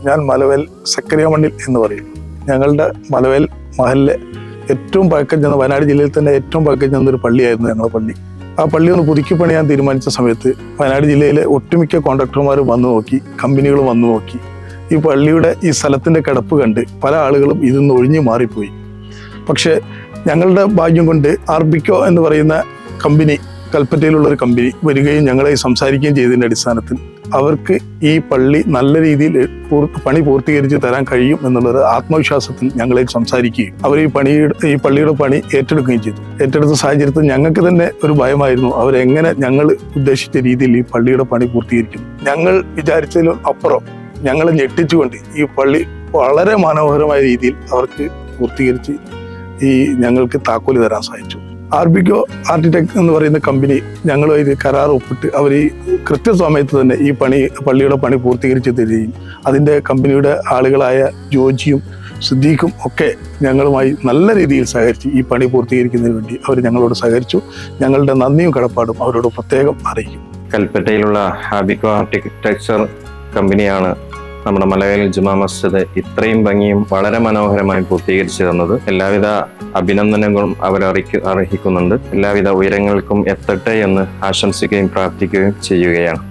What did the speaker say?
ഞാൻ മലവേൽ സക്കരിയ മണ്ണിൽ എന്ന് പറയും. ഞങ്ങളുടെ മലവേൽ മഹലിലെ ഏറ്റവും പഴക്കം ചെന്ന, വയനാട് ജില്ലയിൽ തന്നെ ഏറ്റവും പഴക്കം ചെന്നൊരു പള്ളിയായിരുന്നു ഞങ്ങളുടെ പള്ളി. ആ പള്ളി ഒന്ന് പുതുക്കി പണിയാൻ തീരുമാനിച്ച സമയത്ത് വയനാട് ജില്ലയിലെ ഒട്ടുമിക്ക കോൺട്രാക്ടർമാരും വന്നു നോക്കി, കമ്പനികളും വന്നു നോക്കി. ഈ പള്ളിയുടെ ഈ സ്ഥലത്തിൻ്റെ കിടപ്പ് കണ്ട് പല ആളുകളും ഇതിന്ന് ഒഴിഞ്ഞു മാറിപ്പോയി. പക്ഷേ ഞങ്ങളുടെ ഭാഗ്യം കൊണ്ട് ആർബിക്കോ എന്ന് പറയുന്ന കമ്പനി, കൽപ്പറ്റയിലുള്ളൊരു കമ്പനി വരികയും ഞങ്ങളെ സംസാരിക്കുകയും ചെയ്തതിൻ്റെ അടിസ്ഥാനത്തിൽ അവർക്ക് ഈ പള്ളി നല്ല രീതിയിൽ പണി പൂർത്തീകരിച്ച് തരാൻ കഴിയും എന്നുള്ളൊരു ആത്മവിശ്വാസത്തിൽ ഞങ്ങളെ സംസാരിക്കുകയും അവർ ഈ പള്ളിയുടെ പണി ഏറ്റെടുക്കുകയും ചെയ്തു. ഏറ്റെടുത്ത സാഹചര്യത്തിൽ ഞങ്ങൾക്ക് തന്നെ ഒരു ഭയമായിരുന്നു, അവരെങ്ങനെ ഞങ്ങൾ ഉദ്ദേശിച്ച രീതിയിൽ ഈ പള്ളിയുടെ പണി പൂർത്തീകരിക്കും. ഞങ്ങൾ വിചാരിച്ചതിലും അപ്പുറം ഞങ്ങളെ ഞെട്ടിച്ചുകൊണ്ട് ഈ പള്ളി വളരെ മനോഹരമായ രീതിയിൽ അവർക്ക് പൂർത്തീകരിച്ച് ഞങ്ങൾക്ക് താക്കോല് തരാൻ സാധിച്ചു. ആർബിക്കോ ആർക്കിടെക്ട് എന്ന് പറയുന്ന കമ്പനി ഞങ്ങളുമായി കരാർ ഒപ്പിട്ട് അവർ ഈ കൃത്യസമയത്ത് തന്നെ ഈ പള്ളിയുടെ പണി പൂർത്തീകരിച്ച് തരികയും അതിൻ്റെ കമ്പനിയുടെ ആളുകളായ ജോജിയും സിദ്ദീഖും ഒക്കെ ഞങ്ങളുമായി നല്ല രീതിയിൽ സഹകരിച്ച് ഈ പണി പൂർത്തീകരിക്കുന്നതിന് വേണ്ടി അവർ ഞങ്ങളോട് സഹകരിച്ചു. ഞങ്ങളുടെ നന്ദിയും കടപ്പാടും അവരോട് പ്രത്യേകം അറിയിക്കും. കൽപ്പറ്റയിലുള്ള ആർബിക്കോ ആർക്കിടെക്ചർ കമ്പനിയാണ് നമ്മുടെ മലവേൽ ജുമാ മസ്ജിദ് ഇത്രയും ഭംഗിയും വളരെ മനോഹരമായി പൂർത്തീകരിച്ചു തന്നത്. എല്ലാവിധ അഭിനന്ദനങ്ങളും അർഹിക്കുന്നുണ്ട്. എല്ലാവിധ ഉയരങ്ങൾക്കും എത്തട്ടെ എന്ന് ആശംസിക്കുകയും പ്രാർത്ഥിക്കുകയും ചെയ്യുകയാണ്.